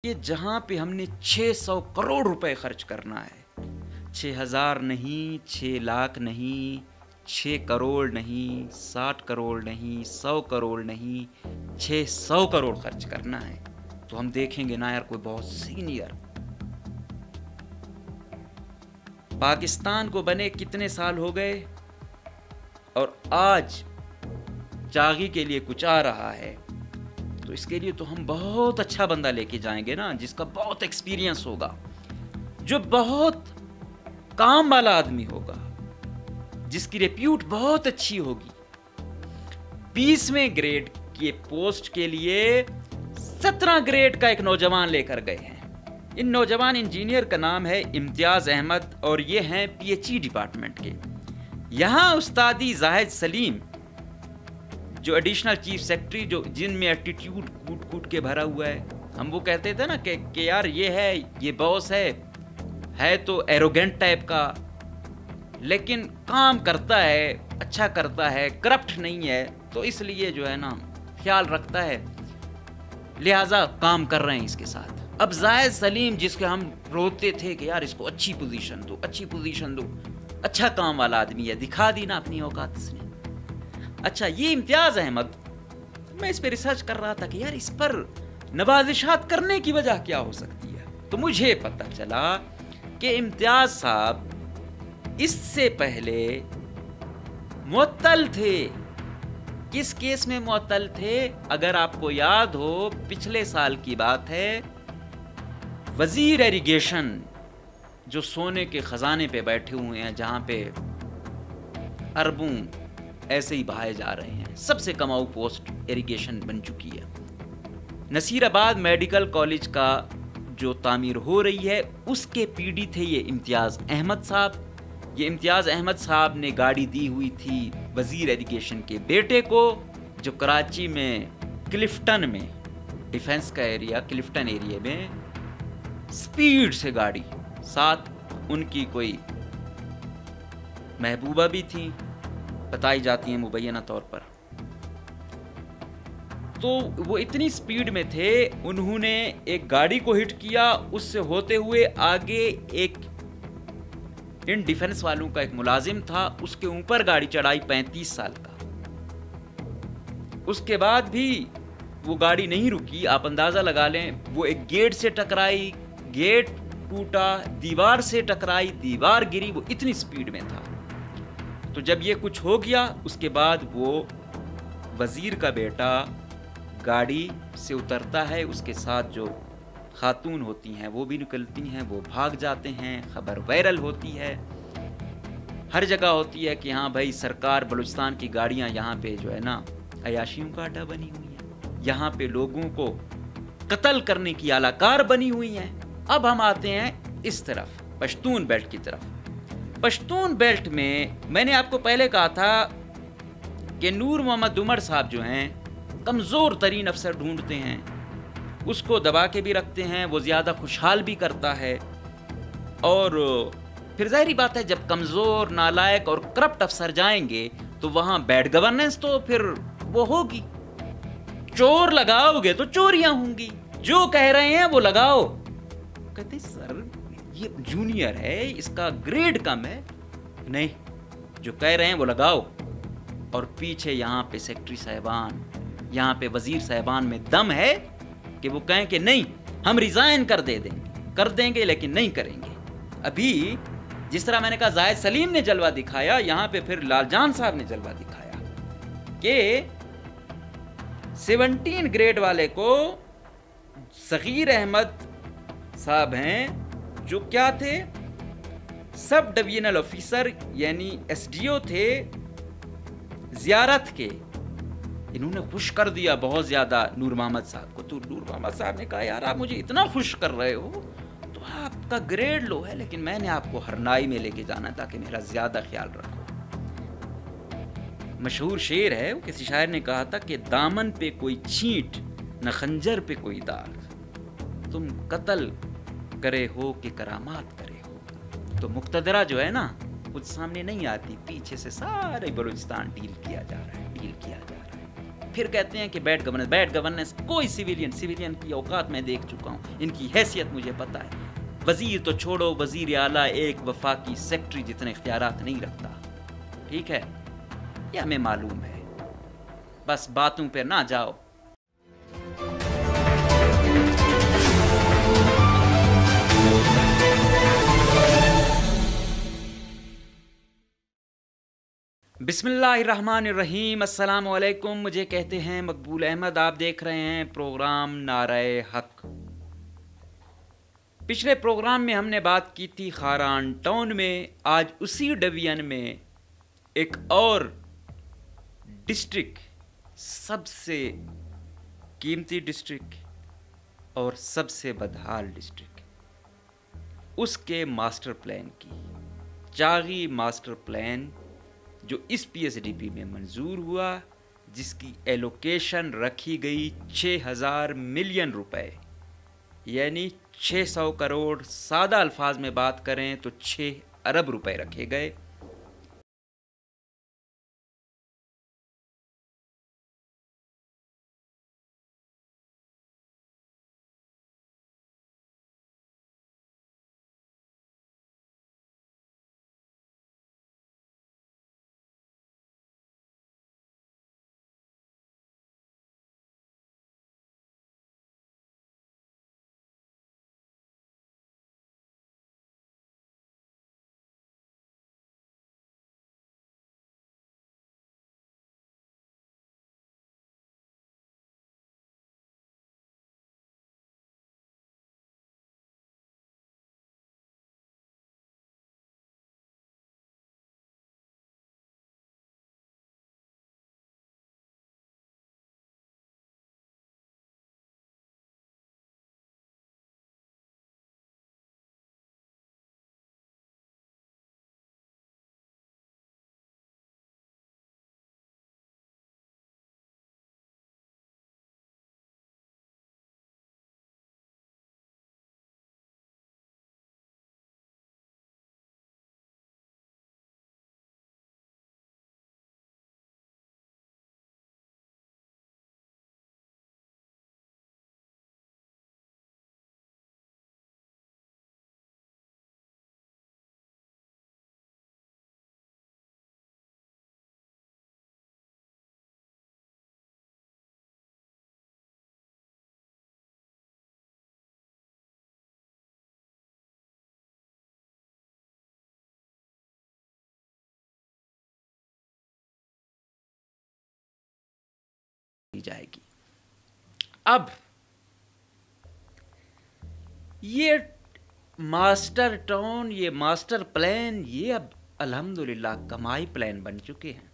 یہ جہاں پہ ہم نے 600 کروڑ روپے خرچ کرنا ہے، 6000 نہیں، 6 لاکھ نہیں، 6 کروڑ نہیں، 60 کروڑ نہیں، 100 کروڑ نہیں، 600 کروڑ خرچ کرنا ہے، تو ہم دیکھیں گے نا یار کوئی بہت سینئر پاکستان کو بنے کتنے سال ہو گئے اور آج چاغی کے لیے کچھ آ رہا ہے، تو اس کے لیے تو ہم بہت اچھا بندہ لے کے جائیں گے نا، جس کا بہت ایکسپیرینس ہوگا، جو بہت کام والا آدمی ہوگا، جس کی ریپیوٹ بہت اچھی ہوگی۔ 20ویں گریڈ کے پوسٹ کے لیے 17 گریڈ کا ایک نوجوان لے کر گئے ہیں۔ ان نوجوان انجینئر کا نام ہے امتیاز احمد اور یہ ہیں پی ایچ ای ڈپارٹمنٹ کے۔ یہاں استادی زاہد سلیم جو ایڈیشنل چیف سیکرٹری، جو جن میں ایٹیٹیوڈ کوٹ کوٹ کے بھرا ہوا ہے، ہم وہ کہتے تھے نا کہ یار یہ ہے، یہ باس ہے تو ایروگینٹ ٹائپ کا، لیکن کام کرتا ہے، اچھا کرتا ہے، کرپٹ نہیں ہے، تو اس لیے جو ہے نا خیال رکھتا ہے، لہٰذا کام کر رہے ہیں اس کے ساتھ۔ اب زاہد سلیم جس کے ہم روتے تھے کہ یار اس کو اچھی پوزیشن دو، اچھی پوزیشن دو، اچھا کام والا آدمی ہے، دکھا دی نا اپنی اوقات اس نے۔ اچھا یہ امتیاز احمد، میں اس پہ ریسرچ کر رہا تھا کہ یار اس پر نوازشات کرنے کی وجہ کیا ہو سکتی ہے، تو مجھے پتہ چلا کہ امتیاز صاحب اس سے پہلے معطل تھے۔ کس کیس میں معطل تھے؟ اگر آپ کو یاد ہو، پچھلے سال کی بات ہے، وزیر ایریگیشن جو سونے کے خزانے پہ بیٹھے ہوئے ہیں، جہاں پہ اربوں ایسے ہی بہائے جا رہے ہیں، سب سے کماؤ پوسٹ ایریگیشن بن چکی ہے۔ نصیر آباد میڈیکل کالج کا جو تعمیر ہو رہی ہے، اس کے پی ڈی تھے یہ امتیاز احمد صاحب۔ یہ امتیاز احمد صاحب نے گاڑی دی ہوئی تھی وزیر ایریگیشن کے بیٹے کو، جو کراچی میں کلفٹن میں، ڈیفنس کا ایریا، کلفٹن ایریا میں سپیڈ سے گاڑی، ساتھ ان کی کوئی محبوبہ بھی تھی، بتائی جاتی ہیں مبینہ طور پر۔ تو وہ اتنی سپیڈ میں تھے، انہوں نے ایک گاڑی کو ہٹ کیا، اس سے ہوتے ہوئے آگے ایک ان ڈیفنس والوں کا ایک ملازم تھا، اس کے اوپر گاڑی چڑھائی 35 سال کا۔ اس کے بعد بھی وہ گاڑی نہیں رکی، آپ اندازہ لگا لیں، وہ ایک گیٹ سے ٹکرائی، گیٹ ٹوٹا، دیوار سے ٹکرائی، دیوار گری، وہ اتنی سپیڈ میں تھا۔ تو جب یہ کچھ ہو گیا، اس کے بعد وہ وزیر کا بیٹا گاڑی سے اترتا ہے، اس کے ساتھ جو خاتون ہوتی ہیں وہ بھی نکلتی ہیں، وہ بھاگ جاتے ہیں، خبر وائرل ہوتی ہے، ہر جگہ ہوتی ہے کہ ہاں بھائی سرکار بلوچستان کی گاڑیاں یہاں پہ جو ہے نا عیاشیوں کا اڈا بنی ہوئی ہیں، یہاں پہ لوگوں کو قتل کرنے کی اعلی کار بنی ہوئی ہیں۔ اب ہم آتے ہیں اس طرف، پشتون بیلٹ کی طرف۔ پشتون بیلٹ میں نے آپ کو پہلے کہا تھا کہ نور محمد عمر صاحب جو ہیں کمزور ترین افسر ڈھونڈتے ہیں، اس کو دبا کے بھی رکھتے ہیں، وہ زیادہ خوشحال بھی کرتا ہے، اور پھر ظاہری بات ہے جب کمزور، نالائق اور کرپٹ افسر جائیں گے تو وہاں بیڈ گورننس تو پھر وہ ہوگی، چور لگاؤ گے تو چوریاں ہوں گی، جو کہہ رہے ہیں وہ لگاؤ۔ کہتے ہیں سر یہ جونیئر ہے، اس کا گریڈ کم ہے، نہیں، جو کہہ رہے ہیں وہ لگاؤ۔ اور پیچھے یہاں پہ سیکرٹری صاحبان، یہاں پہ وزیر صاحبان میں دم ہے کہ وہ کہیں کہ نہیں ہم ریزائن کر دیں گے لیکن نہیں کریں گے۔ ابھی جس طرح میں نے کہا زاہد سلیم نے جلوہ دکھایا، یہاں پہ پھر لال جان صاحب نے جلوہ دکھایا کہ 17 گریڈ والے کو صغیر احمد صاحب ہیں، جو کیا تھے، سب ڈویژنل آفیسر یعنی ایس ڈی او تھے، زیارت کے، انہوں نے خوش کر دیا بہت زیادہ نور محمد صاحب کو۔ تو نور محمد صاحب نے کہا یار آپ مجھے اتنا خوش کر رہے ہو تو آپ کا گریڈ لو ہے، لیکن میں نے آپ کو ہرنائی میں لے کے جانا تاکہ میرا زیادہ خیال رکھو۔ مشہور شعر ہے، کسی شاعر نے کہا تھا کہ دامن پہ کوئی چھینٹ نہ خنجر پہ کوئی داغ، تم قتل کرے ہو کہ کرامات کرے ہو۔ تو مقتدرہ جو ہے نا خود سامنے نہیں آتی، پیچھے سے سارے بلوچستان ڈیل کیا جا رہا ہے۔ پھر کہتے ہیں کہ بیڈ گورننس کوئی سیویلین کی اوقات میں دیکھ چکا ہوں، ان کی حیثیت مجھے پتہ ہے. وزیر تو چھوڑو، وزیر اعلیٰ ایک وفاقی سیکٹری جتنے اختیارات نہیں رکھتا. ٹھیک ہے، یہ ہمیں معلوم ہے، بس باتوں پہ نہ جاؤ. بسم اللہ الرحمن الرحیم. السلام علیکم. مجھے کہتے ہیں مقبول احمد. آپ دیکھ رہے ہیں پروگرام نعرہ حق. پچھلے پروگرام میں ہم نے بات کی تھی خاران ٹاؤن میں. آج اسی ڈویژن میں ایک اور ڈسٹرکٹ، سب سے قیمتی ڈسٹرکٹ اور سب سے بدحال ڈسٹرکٹ، اس کے ماسٹر پلان کی، چاغی ماسٹر پلان جو اس پی ایس ڈی پی میں منظور ہوا، جس کی ایلوکیشن رکھی گئی 6,000 ملین روپے، یعنی 600 کروڑ. سادہ الفاظ میں بات کریں تو 6 ارب روپے رکھے گئے. جائے گی. اب یہ ماسٹر ٹاؤن، یہ ماسٹر پلان، یہ اب الحمدللہ کمائی پلان بن چکے ہیں.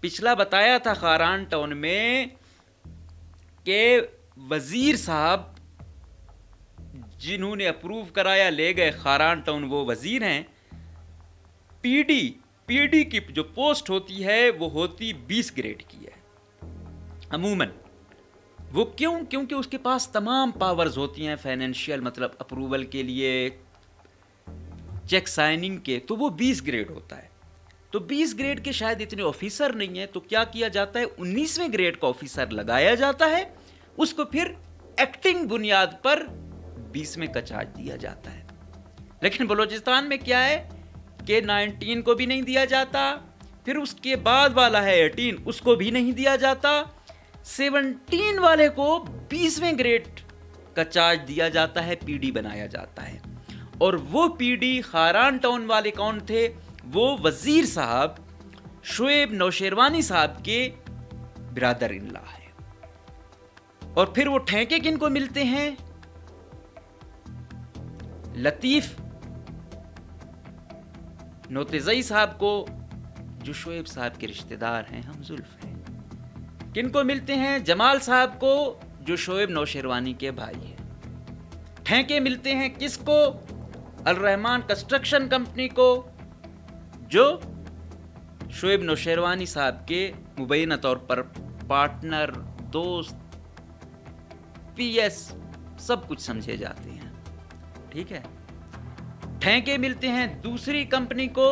پچھلا بتایا تھا خاران ٹاؤن میں کہ وزیر صاحب جنہوں نے اپروو کرایا لے گئے خاران ٹاؤن، وہ وزیر ہیں. پی ڈی کی جو پوسٹ ہوتی ہے وہ ہوتی 20 گریڈ کی ہے عموماً. وہ کیونکہ اس کے پاس تمام پاورز ہوتی ہیں فائنینشیل، مطلب اپروول کے لیے، چیک سائننگ کے، تو وہ 20 گریڈ ہوتا ہے. تو 20 گریڈ کے شاید اتنے آفیسر نہیں ہیں، تو کیا کیا جاتا ہے، 19ویں گریڈ کا آفیسر لگایا جاتا ہے، اس کو پھر ایکٹنگ بنیاد پر 20ویں کا چارج دیا جاتا ہے. لیکن بلوچستان میں کیا ہے کہ 19 کو بھی نہیں دیا جاتا، پھر اس کے بعد والا ہے 18، اس کو بھی نہیں دیا جاتا، 17 والے کو 20ویں گریڈ کا چارج دیا جاتا ہے، پی ڈی بنایا جاتا ہے. اور وہ پی ڈی خاران ٹاؤن والے کون تھے؟ وہ وزیر صاحب شعیب نوشیروانی صاحب کے برادر ان لا ہے. اور پھر وہ ٹھیکے کن کو ملتے ہیں؟ لطیف نوتزئی صاحب کو، جو شعیب صاحب کے رشتہ دار ہیں، ہم زلف ہیں. کن کو ملتے ہیں؟ جمال صاحب کو، جو شعیب نوشیروانی کے بھائی ہیں. ٹھیکے ملتے ہیں کس کو؟ الرحمان کنسٹرکشن کمپنی کو، جو شعیب نوشیروانی صاحب کے مبینہ طور پر پارٹنر، دوست، پی ایس سب کچھ سمجھے جاتے ہیں. ٹھیک ہے. ٹھیکے ملتے ہیں دوسری کمپنی کو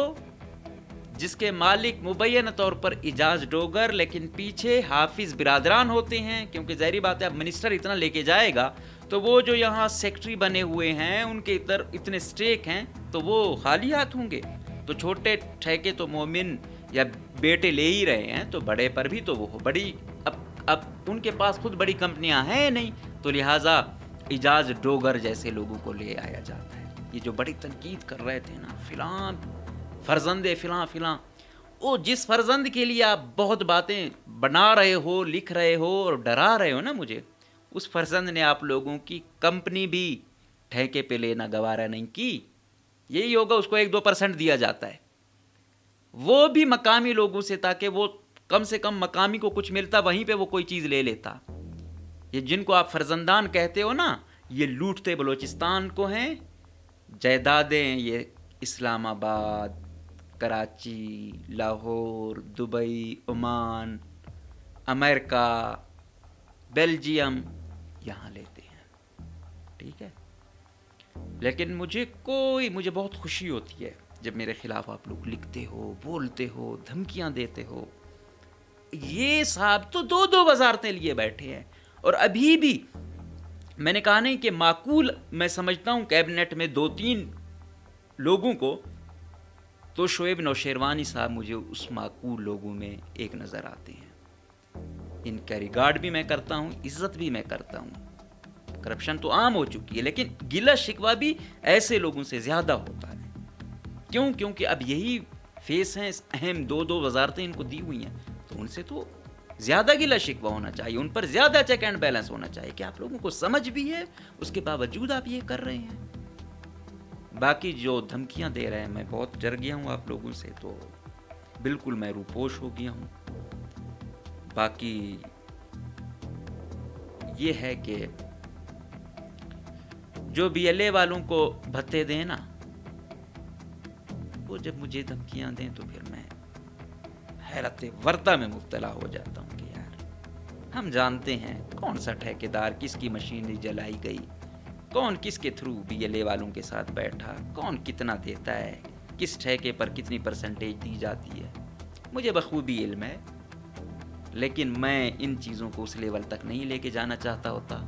جس کے مالک مبینہ طور پر اعجاز ڈوگر لیکن پیچھے حافظ برادران ہوتے ہیں، کیونکہ ظاہری بات ہے اب منسٹر اتنا لے کے جائے گا تو وہ جو یہاں سیکٹری بنے ہوئے ہیں ان کے ادھر اتنے سٹیک ہیں تو وہ خالی ہاتھ ہوں گے. تو چھوٹے ٹھیکے تو مومن یا بیٹے لے ہی رہے ہیں، تو بڑے پر بھی تو وہ بڑی اب ان کے پاس خود بڑی کمپنیاں ہیں نہیں، تو لہٰذا اعجاز ڈوگر جیسے لوگوں کو لے آیا جاتا ہے. یہ جو بڑی تنقید کر رہے تھے نا، فلاں فرزند فلاں فلاں، وہ جس فرزند کے لیے آپ بہت باتیں بنا رہے ہو، لکھ رہے ہو اور ڈرا رہے ہو نا مجھے، اس فرزند نے آپ لوگوں کی کمپنی بھی ٹھیکے پہ لینا گوارا نہیں کی. یہی ہوگا، اس کو 1-2% دیا جاتا ہے، وہ بھی مقامی لوگوں سے، تاکہ وہ کم سے کم مقامی کو کچھ ملتا، وہیں پہ وہ کوئی چیز لے لیتا. یہ جن کو آپ فرزندان کہتے ہو نا، یہ لوٹتے بلوچستان کو ہیں. جائیدادیں یہ اسلام آباد، کراچی، لاہور، دبئی، عمان، امریکہ، بیلجیم یہاں لیتے ہیں. ٹھیک ہے، لیکن مجھے بہت خوشی ہوتی ہے جب میرے خلاف آپ لوگ لکھتے ہو، بولتے ہو، دھمکیاں دیتے ہو. یہ صاحب تو 2 وزارتیں لیے بیٹھے ہیں، اور ابھی بھی میں نے کہا نہیں کہ معقول میں سمجھتا ہوں کیبنٹ میں 2-3 لوگوں کو، تو شعیب نوشیروانی صاحب مجھے اس معقول لوگوں میں ایک نظر آتے ہیں. ان کا ریگارڈ بھی میں کرتا ہوں، عزت بھی میں کرتا ہوں. کرپشن تو عام ہو چکی ہے، لیکن گلہ شکوہ بھی ایسے لوگوں سے زیادہ ہوتا ہے. کیوں؟ کیونکہ اب یہی فیس ہیں، اہم 2 وزارتیں ان کو دی ہوئی ہیں، تو ان سے تو زیادہ گلہ شکوہ ہونا چاہیے، ان پر زیادہ چیک اینڈ بیلنس ہونا چاہیے کہ آپ لوگوں کو سمجھ بھی ہے، اس کے باوجود آپ یہ کر رہے ہیں. باقی جو دھمکیاں دے رہے ہیں، میں بہت ڈر گیا ہوں آپ لوگوں سے، تو بالکل میں روپوش ہو گیا ہوں. باقی یہ ہے کہ جو بی ایل اے والوں کو بھتے دیں نا، وہ جب مجھے دھمکیاں دیں تو پھر میں حیرت وردہ میں مبتلا ہو جاتا ہوں کہ یار ہم جانتے ہیں کون سا ٹھیکیدار کس کی مشینری جلائی گئی، کون کس کے تھرو بی ایل اے والوں کے ساتھ بیٹھا، کون کتنا دیتا ہے، کس ٹھیکے پر کتنی پرسنٹیج دی جاتی ہے، مجھے بخوبی علم ہے. لیکن میں ان چیزوں کو اس لیول تک نہیں لے کے جانا چاہتا ہوتا.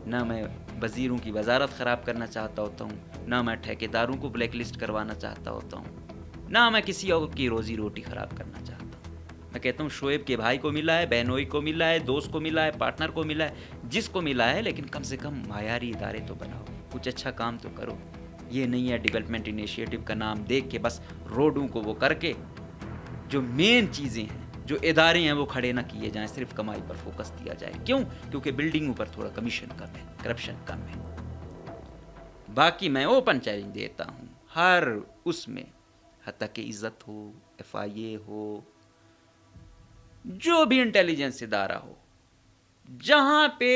نہ میں وزیروں کی وزارت خراب کرنا چاہتا ہوتا ہوں، نہ میں ٹھیکیداروں کو بلیک لسٹ کروانا چاہتا ہوتا ہوں، نہ میں کسی اور کی روزی روٹی خراب کرنا چاہتا ہوں. میں کہتا ہوں شعیب کے بھائی کو ملا ہے، بہنوئی کو ملا ہے، دوست کو ملا ہے، پارٹنر کو ملا ہے، جس کو ملا ہے، لیکن کم سے کم معیاری ادارے تو بناؤ، کچھ اچھا کام تو کرو. یہ نہیں ہے ڈیولپمنٹ انیشیٹو کا نام دیکھ کے بس روڈوں کو وہ کر کے جو مین چیزیں ہیں، جو ادارے ہیں وہ کھڑے نہ کیے جائیں، صرف کمائی پر فوکس دیا جائے. کیوں؟ کیونکہ بلڈنگوں پر تھوڑا کمیشن کم ہے، کرپشن کم ہے. باقی میں اوپن چیلنج دیتا ہوں ہر اس میں، حتیٰ کہ عزت ہو، ایف آئی اے ہو، جو بھی انٹیلیجنس ادارہ ہو، جہاں پہ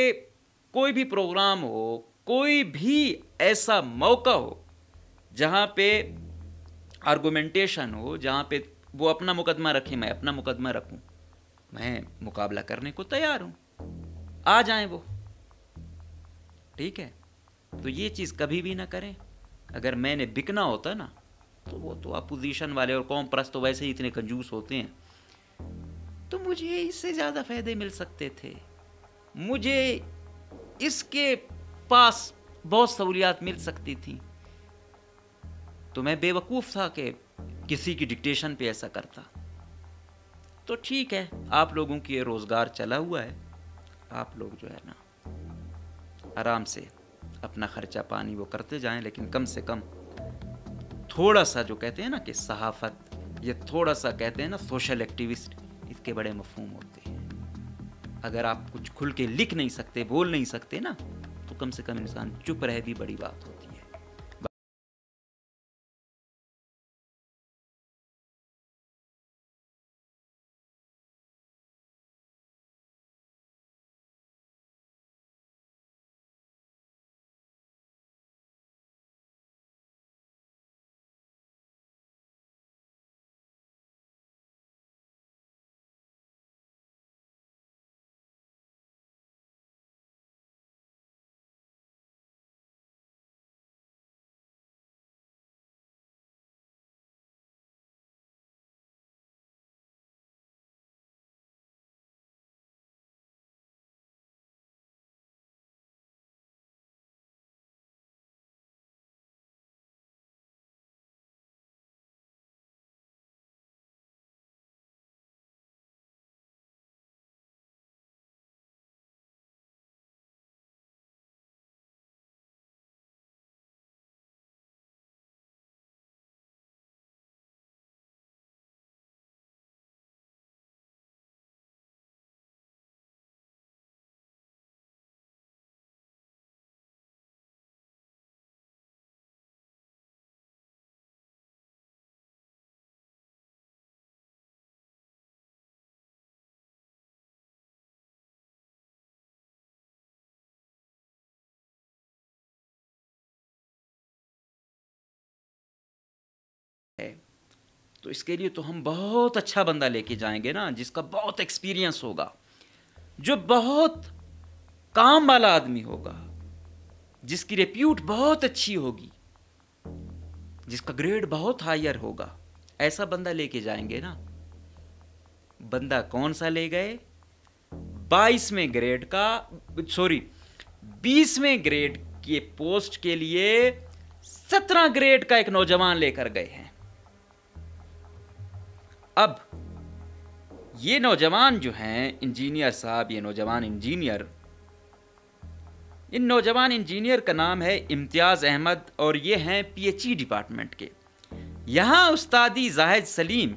کوئی بھی پروگرام ہو، کوئی بھی ایسا موقع ہو جہاں پہ آرگومنٹیشن ہو، جہاں پہ وہ اپنا مقدمہ رکھیں، میں اپنا مقدمہ رکھوں، میں مقابلہ کرنے کو تیار ہوں. آ جائیں وہ، ٹھیک ہے. تو یہ چیز کبھی بھی نہ کریں. اگر میں نے بکنا ہوتا نا، تو وہ تو اپوزیشن والے اور قوم پرست تو ویسے ہی اتنے کنجوس ہوتے ہیں، تو مجھے اس سے زیادہ فائدے مل سکتے تھے. مجھے اس کے پاس بہت سہولیات مل سکتی تھیں، تو میں بے وقوف تھا کہ کسی کی ڈکٹیشن پہ ایسا کرتا. تو ٹھیک ہے، آپ لوگوں کی یہ روزگار چلا ہوا ہے، آپ لوگ جو ہے نا آرام سے اپنا خرچہ پانی وہ کرتے جائیں، لیکن کم سے کم تھوڑا سا جو کہتے ہیں نا کہ صحافت، یہ تھوڑا سا کہتے ہیں نا سوشل ایکٹیوسٹ، اس کے بڑے مفہوم ہوتے ہیں. اگر آپ کچھ کھل کے لکھ نہیں سکتے، بول نہیں سکتے نا، تو کم سے کم انسان چپ رہے بھی بڑی بات ہوتی ہے. تو اس کے لیے تو ہم بہت اچھا بندہ لے کے جائیں گے نا، جس کا بہت ایکسپیرینس ہوگا، جو بہت کام والا آدمی ہوگا، جس کی ریپیوٹ بہت اچھی ہوگی، جس کا گریڈ بہت ہائر ہوگا، ایسا بندہ لے کے جائیں گے نا۔ بندہ کون سا لے گئے؟ 22ویں گریڈ کا 20ویں گریڈ کے پوسٹ کے لیے 17 گریڈ کا ایک نوجوان لے کر گئے ہیں۔ اب یہ نوجوان جو ہیں انجینئر صاحب، یہ نوجوان انجینئر، ان نوجوان انجینئر کا نام ہے امتیاز احمد، اور یہ ہیں پی ایچ ای ڈپارٹمنٹ کے۔ یہاں استادی زاہد سلیم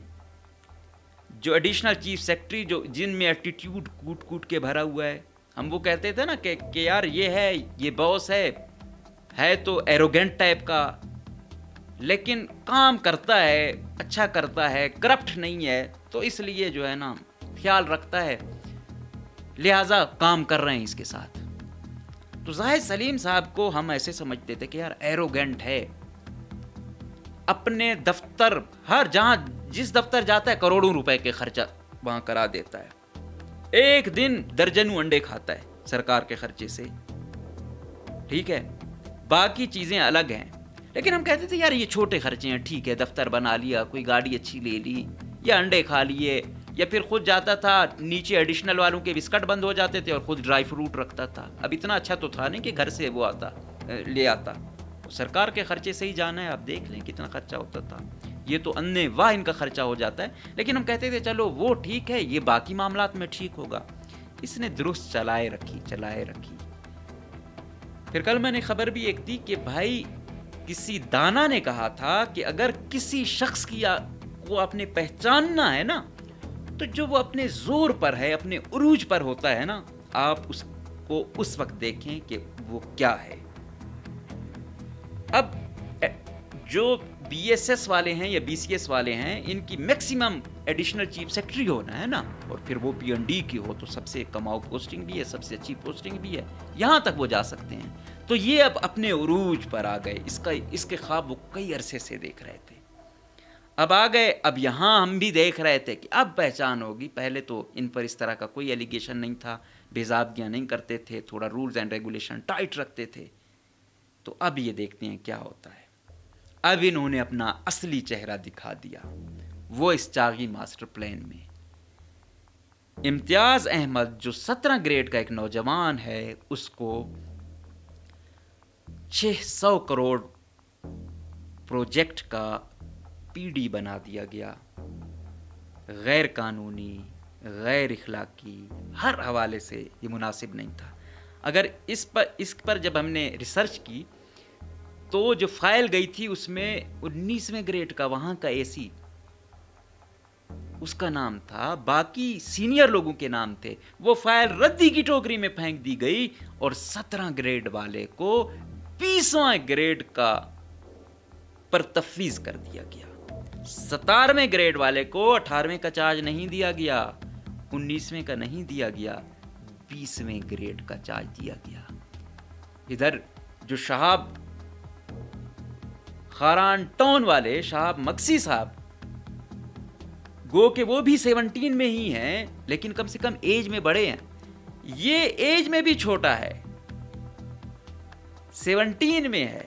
جو ایڈیشنل چیف سیکرٹری، جو جن میں ایٹیٹیوڈ کوٹ کوٹ کے بھرا ہوا ہے، ہم وہ کہتے تھے نا کہ یار یہ ہے، یہ باس ہے تو ایروگینٹ ٹائپ کا، لیکن کام کرتا ہے، اچھا کرتا ہے، کرپٹ نہیں ہے، تو اس لیے جو ہے نا خیال رکھتا ہے، لہٰذا کام کر رہے ہیں اس کے ساتھ۔ تو زاہد سلیم صاحب کو ہم ایسے سمجھتے تھے کہ یار ایروگینٹ ہے، اپنے دفتر، ہر جہاں جس دفتر جاتا ہے کروڑوں روپے کے خرچہ وہاں کرا دیتا ہے، ایک دن درجنوں انڈے کھاتا ہے سرکار کے خرچے سے، ٹھیک ہے، باقی چیزیں الگ ہیں۔ لیکن ہم کہتے تھے یار یہ چھوٹے خرچے ہیں، ٹھیک ہے، دفتر بنا لیا، کوئی گاڑی اچھی لے لی، یا انڈے کھا لیے، یا پھر خود جاتا تھا، نیچے ایڈیشنل والوں کے بسکٹ بند ہو جاتے تھے اور خود ڈرائی فروٹ رکھتا تھا۔ اب اتنا اچھا تو تھا نہیں کہ گھر سے وہ لے آتا، سرکار کے خرچے سے ہی جانا ہے، آپ دیکھ لیں کتنا خرچہ ہوتا تھا، یہ تو انے واہ ان کا خرچہ ہو جاتا ہے۔ لیکن ہم کہتے تھے چلو وہ ٹھیک ہے، یہ باقی معاملات میں ٹھیک ہوگا۔ اس نے درست چلائے رکھی۔ پھر کل میں نے خبر بھی ایک دی کہ بھائی کسی دانا نے کہا تھا کہ اگر کسی شخص کو آپ نے پہچاننا ہے نا، تو جو وہ اپنے زور پر ہے، اپنے عروج پر ہوتا ہے نا، آپ اس کو اس وقت دیکھیں کہ وہ کیا ہے۔ اب جو بی ایس ایس والے ہیں یا بی سی ایس والے ہیں، ان کی میکسیمم ایڈیشنل چیف سیکرٹری ہونا ہے نا، اور پھر وہ پی این ڈی کی ہو تو سب سے کماؤ پوسٹنگ بھی ہے، سب سے اچھی پوسٹنگ بھی ہے، یہاں تک وہ جا سکتے ہیں۔ تو یہ اب اپنے عروج پر آ گئے، اس کے خواب وہ کئی عرصے سے دیکھ رہے تھے، اب آ گئے۔ اب یہاں ہم بھی دیکھ رہے تھے کہ اب پہچان ہوگی، پہلے تو ان پر اس طرح کا کوئی ایلیگیشن نہیں تھا، بے ضابطگیاں نہیں کرتے تھے، تھوڑا رولز اینڈ ریگولیشن ٹائٹ رکھتے تھے۔ تو اب یہ دیکھتے ہیں کیا ہوتا ہے۔ اب انہوں نے اپنا اصلی چہرہ دکھا دیا، وہ اس چاغی ماسٹر پلان میں۔ امتیاز احمد جو 17 گریڈ کا ایک نوجوان ہے، اس کو 600 کروڑ پروجیکٹ کا پی ڈی بنا دیا گیا، غیر قانونی، غیر اخلاقی، ہر حوالے سے یہ مناسب نہیں تھا۔ اگر اس پر جب ہم نے ریسرچ کی تو جو فائل گئی تھی اس میں 19ویں گریڈ کا وہاں کا اے سی، اس کا نام تھا، باقی سینئر لوگوں کے نام تھے، وہ فائل ردی کی ٹوکری میں پھینک دی گئی، اور 17 گریڈ والے کو 20واں گریڈ کا پر تفویض کر دیا گیا۔ 17ویں گریڈ والے کو 18ویں کا چارج نہیں دیا گیا، 19ویں کا نہیں دیا گیا، 20ویں گریڈ کا چارج دیا گیا۔ ادھر جو شہاب خاران ٹاؤن والے شہاب مکسی صاحب، گو کہ وہ بھی 17 میں ہی ہیں، لیکن کم سے کم ایج میں بڑے ہیں، یہ ایج میں بھی چھوٹا ہے، 17 میں ہے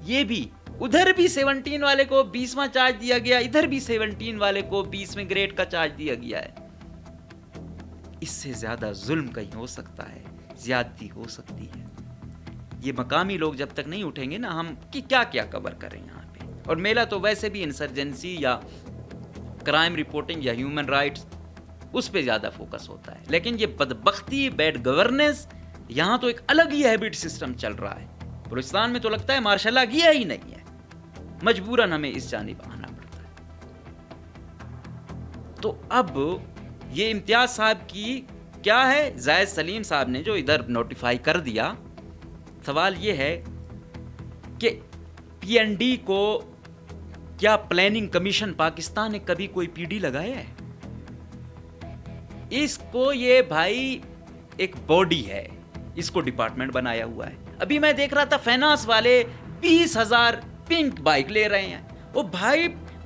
یہ بھی، ادھر بھی 17 والے کو 20واں چارج دیا گیا، ادھر بھی 17 والے کو 20ویں گریڈ کا چارج دیا گیا ہے۔ اس سے زیادہ ظلم کہیں ہو سکتا ہے، زیادتی ہو سکتی ہے۔ یہ مقامی لوگ جب تک نہیں اٹھیں گے نا، ہم کیا کور کریں یہاں پہ۔ اور میرا تو ویسے بھی انسرجنسی یا کرائم رپورٹنگ یا ہیومن رائٹس اس پہ زیادہ فوکس ہوتا ہے، لیکن یہ بدبختی، بیڈ گورننس، یہاں تو ایک الگ ہی ہیبٹ سسٹم چل رہا ہے۔ بلوچستان میں تو لگتا ہے مارشل لا کیا ہی نہیں ہے، مجبوراً ہمیں اس جانب آنا پڑتا ہے۔ تو اب یہ امتیاز صاحب کی کیا ہے، زاہد سلیم صاحب نے جو ادھر نوٹیفائی کر دیا، سوال یہ ہے کہ پی این ڈی کو کیا پلاننگ کمیشن پاکستان نے کبھی کوئی پی ڈی لگایا ہے؟ اس کو یہ بھائی ایک باڈی ہے، اس کو ڈپارٹمنٹ بنایا ہوا ہے۔ ابھی میں دیکھ رہا تھا فائنانس والے 20,000 پنک بائک لے رہے ہیں، وہ بھائی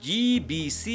GBC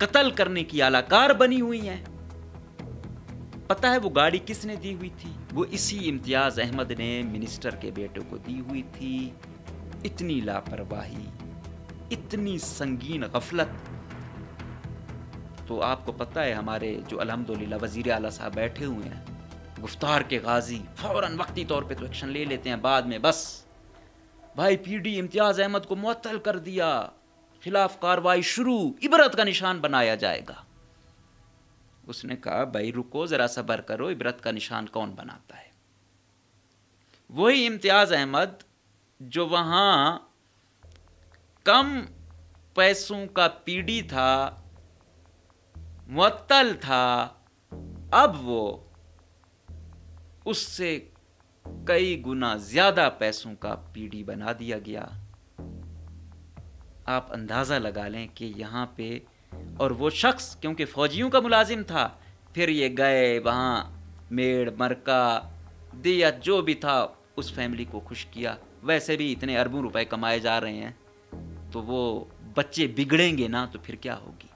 قتل کرنے کی اعلی کار بنی ہوئی ہیں. پتہ ہے وہ گاڑی کس نے دی ہوئی تھی؟ وہ اسی امتیاز احمد نے منسٹر کے بیٹے کو دی ہوئی تھی. اتنی لاپرواہی، اتنی سنگین غفلت. تو آپ کو پتہ ہے ہمارے جو الحمدللہ وزیر اعلیٰ صاحب بیٹھے ہوئے ہیں، گفتار کے غازی، فوراً وقتی طور پہ تو ایکشن لے لیتے ہیں، بعد میں بس بھائی پی ڈی امتیاز احمد کو معطل کر دیا، خلاف کاروائی شروع، عبرت کا نشان بنایا جائے گا. اس نے کہا بھائی رکو ذرا صبر کرو، عبرت کا نشان کون بناتا ہے؟ وہی امتیاز احمد جو وہاں کم پیسوں کا پی ڈی تھا، معطل تھا، اب وہ اس سے کئی گنا زیادہ پیسوں کا پی ڈی بنا دیا گیا. آپ اندازہ لگا لیں کہ یہاں پہ، اور وہ شخص کیونکہ فوجیوں کا ملازم تھا، پھر یہ گئے وہاں میڑ مرکا دیت جو بھی تھا اس فیملی کو خوش کیا. ویسے بھی اتنے اربوں روپے کمائے جا رہے ہیں تو وہ بچے بگڑیں گے نا تو پھر کیا ہوگی؟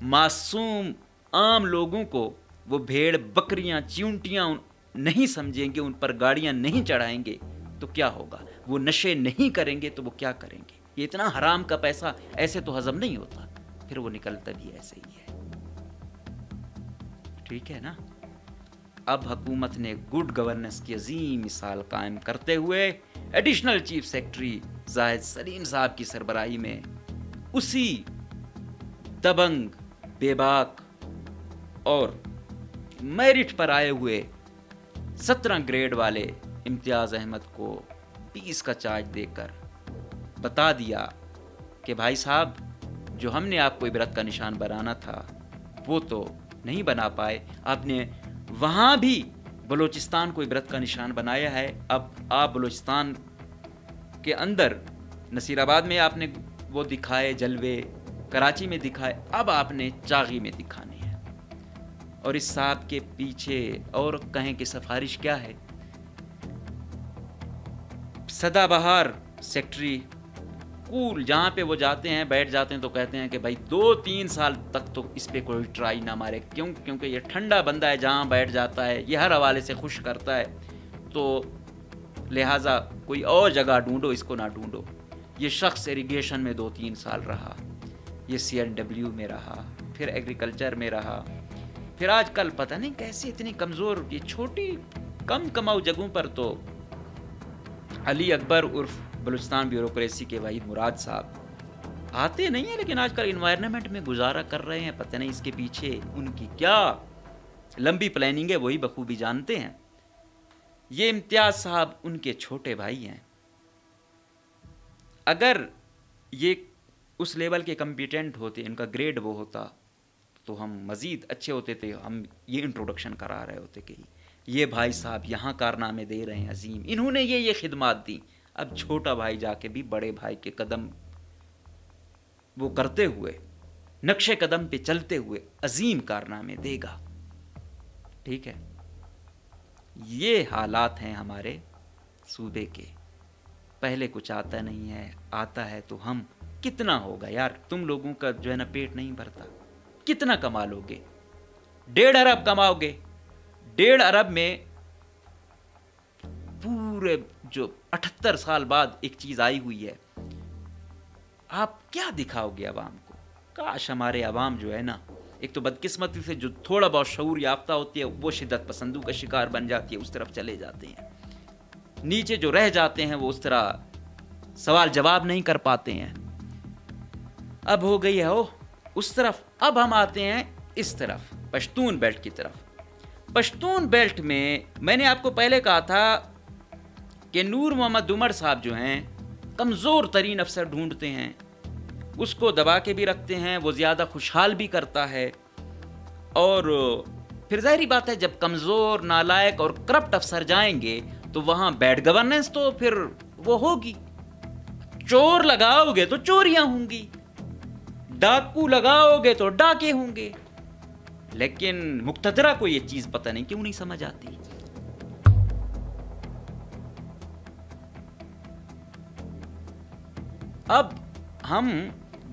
معصوم عام لوگوں کو وہ بھیڑ بکریاں چیونٹیاں نہیں سمجھیں گے، ان پر گاڑیاں نہیں چڑھائیں گے تو کیا ہوگا؟ وہ نشے نہیں کریں گے تو وہ کیا کریں گے؟ یہ اتنا حرام کا پیسہ ایسے تو ہضم نہیں ہوتا، پھر وہ نکلتا بھی ایسے ہی ہے. ٹھیک ہے نا؟ اب حکومت نے گڈ گورننس کی عظیم مثال قائم کرتے ہوئے ایڈیشنل چیف سیکرٹری زاہد سلیم صاحب کی سربراہی میں اسی دبنگ، بے باک اور میرٹ پر آئے ہوئے 17 گریڈ والے امتیاز احمد کو 20 کا چارج دے کر بتا دیا کہ بھائی صاحب جو ہم نے آپ کو عبرت کا نشان بنانا تھا وہ تو نہیں بنا پائے. آپ نے وہاں بھی بلوچستان کو عبرت کا نشان بنایا ہے، اب آپ بلوچستان کے اندر نصیر آباد میں آپ نے وہ دکھائے جلوے، کراچی میں دکھائے، اب آپ نے چاغی میں دکھانے ہیں. اور اس صاحب کے پیچھے اور کہیں کہ سفارش کیا ہے؟ سدا بہار سیکٹری کول، جہاں پہ وہ جاتے ہیں بیٹھ جاتے ہیں تو کہتے ہیں کہ بھائی 2-3 سال تک تو اس پہ کوئی ٹرائی نہ مارے، کیونکہ یہ ٹھنڈا بندہ ہے، جہاں بیٹھ جاتا ہے یہ ہر حوالے سے خوش کرتا ہے، تو لہٰذا کوئی اور جگہ ڈھونڈو، اس کو نہ ڈھونڈو. یہ شخص ایریگیشن میں 2-3 سال رہا، یہ CNW میں رہا، پھر ایگریکلچر میں رہا، پھر آج کل پتہ نہیں کیسے اتنی کمزور، یہ چھوٹی کم کماؤ جگہوں پر تو علی اکبر عرف بلوچستان بیوروکریسی کے وحید مراد صاحب آتے نہیں ہیں، لیکن آج کل انوائرنمنٹ میں گزارا کر رہے ہیں. پتہ نہیں اس کے پیچھے ان کی کیا لمبی پلاننگ ہے، وہی بخوبی جانتے ہیں. یہ امتیاز صاحب ان کے چھوٹے بھائی ہیں. اگر یہ اس لیول کے کمپیٹنٹ ہوتے، ان کا گریڈ وہ ہوتا تو ہم مزید اچھے ہوتے تھے. ہم یہ انٹروڈکشن کرا رہے ہوتے کہ یہ بھائی صاحب یہاں کارنامے دے رہے ہیں عظیم، انہوں نے یہ خدمات دی. اب چھوٹا بھائی جا کے بھی بڑے بھائی کے قدم وہ کرتے ہوئے، نقش قدم پہ چلتے ہوئے عظیم کارنامے دے گا. ٹھیک ہے، یہ حالات ہیں ہمارے صوبے کے. پہلے کچھ آتا نہیں ہے، آتا ہے تو ہم کتنا ہوگا یار؟ تم لوگوں کا جو ہے نا پیٹ نہیں بھرتا، کتنا کما لو گے؟ 1.5 ارب کماؤ گے. 1.5 ارب میں پورے جو 78 سال بعد ایک چیز آئی ہوئی ہے، آپ کیا دکھاؤ گے عوام کو؟ کاش ہمارے عوام جو ہے نا، ایک تو بدقسمتی سے جو تھوڑا بہت شعور یافتہ ہوتی ہے وہ شدت پسندوں کا شکار بن جاتی ہے، اس طرف چلے جاتے ہیں. نیچے جو رہ جاتے ہیں وہ اس طرح سوال جواب نہیں کر پاتے ہیں. اب ہو گئی ہے اس طرف. اب ہم آتے ہیں اس طرف، پشتون بیلٹ کی طرف. پشتون بیلٹ میں نے آپ کو پہلے کہا تھا کہ نور محمد عمر صاحب جو ہیں کمزور ترین افسر ڈھونڈتے ہیں، اس کو دبا کے بھی رکھتے ہیں، وہ زیادہ خوشحال بھی کرتا ہے. اور پھر ظاہری بات ہے جب کمزور، نالائق اور کرپٹ افسر جائیں گے تو وہاں بیڈ گورننس تو پھر وہ ہوگی. چور لگاؤ گے تو چوریاں ہوں گی، ڈاکو لگاؤ گے تو ڈاکے ہوں گے. لیکن مقتدرہ کو یہ چیز پتہ نہیں کیوں نہیں سمجھ آتی. اب ہم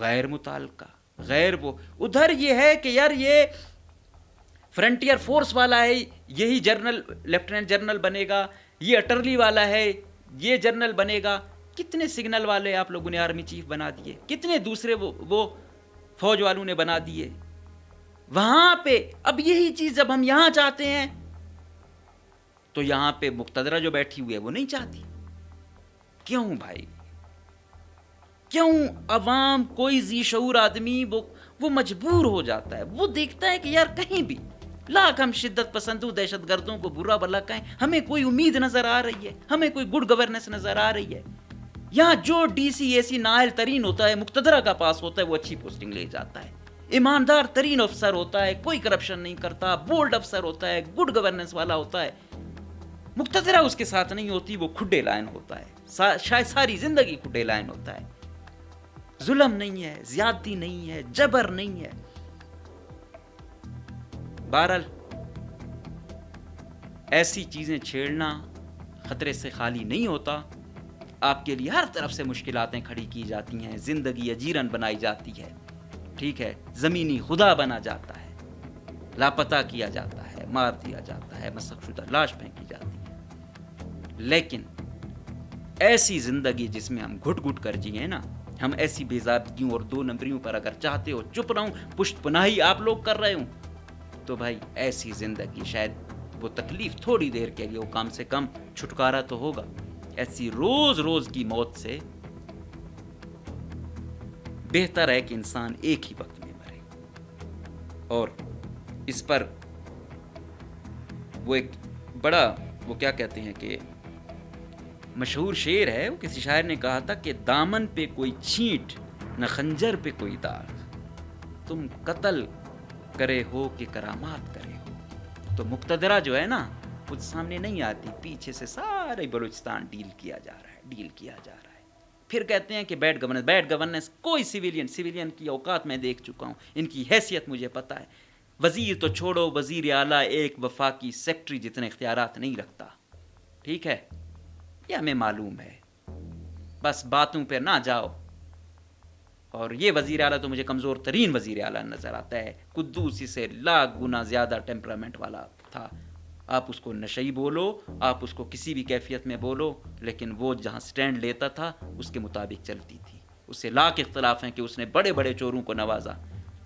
غیر متعلقہ، غیر وہ ادھر یہ ہے کہ یار یہ فرنٹیئر فورس والا ہے، یہی جنرل لیفٹیننٹ جنرل بنے گا، یہ اٹرلی والا ہے، یہ جنرل بنے گا. کتنے سگنل والے آپ لوگوں نے آرمی چیف بنا دیے، کتنے دوسرے وہ فوج والوں نے بنا دیے وہاں پہ. اب یہی چیز جب ہم یہاں چاہتے ہیں تو یہاں پہ مقتدرہ جو بیٹھی ہوئی ہے وہ نہیں چاہتی. کیوں بھائی؟ کیوں؟ عوام، کوئی ذی شعور آدمی وہ مجبور ہو جاتا ہے، وہ دیکھتا ہے کہ یار کہیں بھی لاکھ ہم شدت پسندوں دہشت گردوں کو برا بھلا کہیں، ہمیں کوئی امید نظر آ رہی ہے، ہمیں کوئی گڈ گورننس نظر آ رہی ہے. یہاں جو ڈی سی اے سی نااہل ترین ہوتا ہے، مقتدرہ کا پاس ہوتا ہے، وہ اچھی پوسٹنگ لے جاتا ہے. ایماندار ترین افسر ہوتا ہے، کوئی کرپشن نہیں کرتا، بولڈ افسر ہوتا ہے، گڈ گورننس والا ہوتا ہے. مقتدرہ اس کے ساتھ نہیں ہوتی، وہ کھڈے لائن ہوتا ہے، شاید ساری زندگی کھڈے لائن ہوتا ہے. ظلم نہیں ہے، زیادتی نہیں ہے، جبر نہیں ہے. بہرحال ایسی چیزیں چھیڑنا خطرے سے خالی نہیں ہوتا. آپ کے لیے ہر طرف سے مشکلاتیں کھڑی کی جاتی ہیں، زندگی اجیرن بنائی جاتی ہے، ٹھیک ہے، زمینی خدا بنا جاتا ہے، لاپتہ کیا جاتا ہے، مار دیا جاتا ہے، مسخ شدہ لاش پھینکی جاتی ہے. لیکن ایسی زندگی جس میں ہم گھٹ گھٹ کر جیے نا، ہم ایسی بے ضابطگیوں اور دو نمبریوں پر اگر چاہتے ہو چپ رہوں، پشت پناہی آپ لوگ کر رہے ہوں، تو بھائی ایسی زندگی شاید وہ تکلیف تھوڑی دیر کے لیے، وہ کم سے کم چھٹکارا تو ہوگا. ایسی روز روز کی موت سے بہتر ہے کہ انسان ایک ہی وقت میں مرے. اور اس پر وہ ایک بڑا وہ کیا کہتے ہیں کہ مشہور شعر ہے، وہ کسی شاعر نے کہا تھا کہ دامن پہ کوئی چھینٹ نہ خنجر پہ کوئی داغ، تم قتل کرے ہو کہ کرامات کرے ہو. تو مقتدرہ جو ہے نا وہ سامنے نہیں آتی، پیچھے سے سارے بلوچستان ڈیل کیا جا رہا ہے. پھر کہتے ہیں کہ بیڈ گورننس کوئی سیویلین کی اوقات میں دیکھ چکا ہوں، ان کی حیثیت مجھے پتہ ہے. وزیر تو چھوڑو، وزیر اعلیٰ ایک وفاقی سیکٹری جتنے اختیارات نہیں رکھتا، ٹھیک ہے، یہ ہمیں معلوم ہے، بس باتوں پہ نہ جاؤ. اور یہ وزیر اعلیٰ تو مجھے کمزور ترین وزیر اعلیٰ نظر آتا ہے، قدوسی سے لاکھ گنا زیادہ ٹیمپرامنٹ والا تھا. آپ اس کو نشئی بولو، آپ اس کو کسی بھی کیفیت میں بولو، لیکن وہ جہاں سٹینڈ لیتا تھا اس کے مطابق چلتی تھی. اس سے لاکھ اختلاف ہیں کہ اس نے بڑے بڑے چوروں کو نوازا،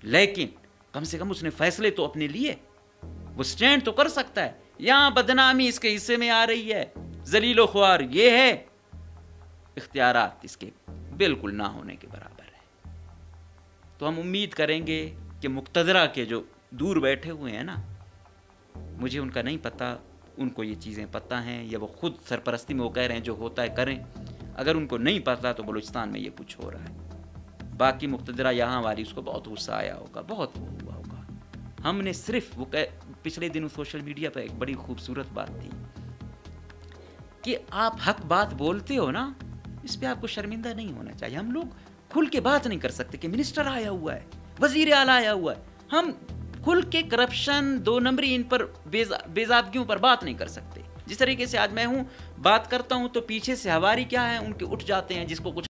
لیکن کم سے کم اس نے فیصلے تو اپنے لیے، وہ سٹینڈ تو کر سکتا ہے. یہاں بدنامی اس کے حصے میں آ رہی ہے، ذلیل و خوار یہ ہے، اختیارات اس کے بالکل نہ ہونے کے برابر ہے. تو ہم امید کریں گے کہ مقتدرہ کے جو دور بیٹھے ہوئے ہیں نا، مجھے ان کا نہیں پتہ، ان کو یہ چیزیں پتہ ہیں یا وہ خود سرپرستی میں وہ کہہ رہے ہیں جو ہوتا ہے کریں. اگر ان کو نہیں پتہ تو بلوچستان میں یہ کچھ ہو رہا ہے. باقی مقتدرہ یہاں والی اس کو بہت غصہ آیا ہوگا، بہت وہ ہوا ہوگا. ہم نے صرف وہ پچھلے دنوں سوشل میڈیا پہ ایک بڑی خوبصورت بات تھی کہ آپ حق بات بولتے ہو نا، اس پہ آپ کو شرمندہ نہیں ہونا چاہیے. ہم لوگ کھل کے بات نہیں کر سکتے کہ منسٹر آیا ہوا ہے، وزیر اعلیٰ آیا ہوا ہے، ہم کھل کے کرپشن دو نمبری ان پر بے ضابطگیوں پر بات نہیں کر سکتے. جس طریقے سے آج میں ہوں بات کرتا ہوں تو پیچھے سے ہواری کیا ہے ان کے اٹھ جاتے ہیں، جس کو کچھ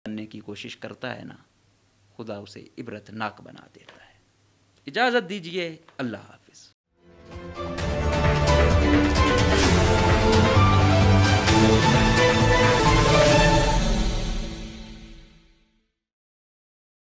کرنے کی کوشش کرتا ہے نا، خدا اسے عبرت ناک بنا دیتا ہے۔ اجازت دیجیے، اللہ حافظ۔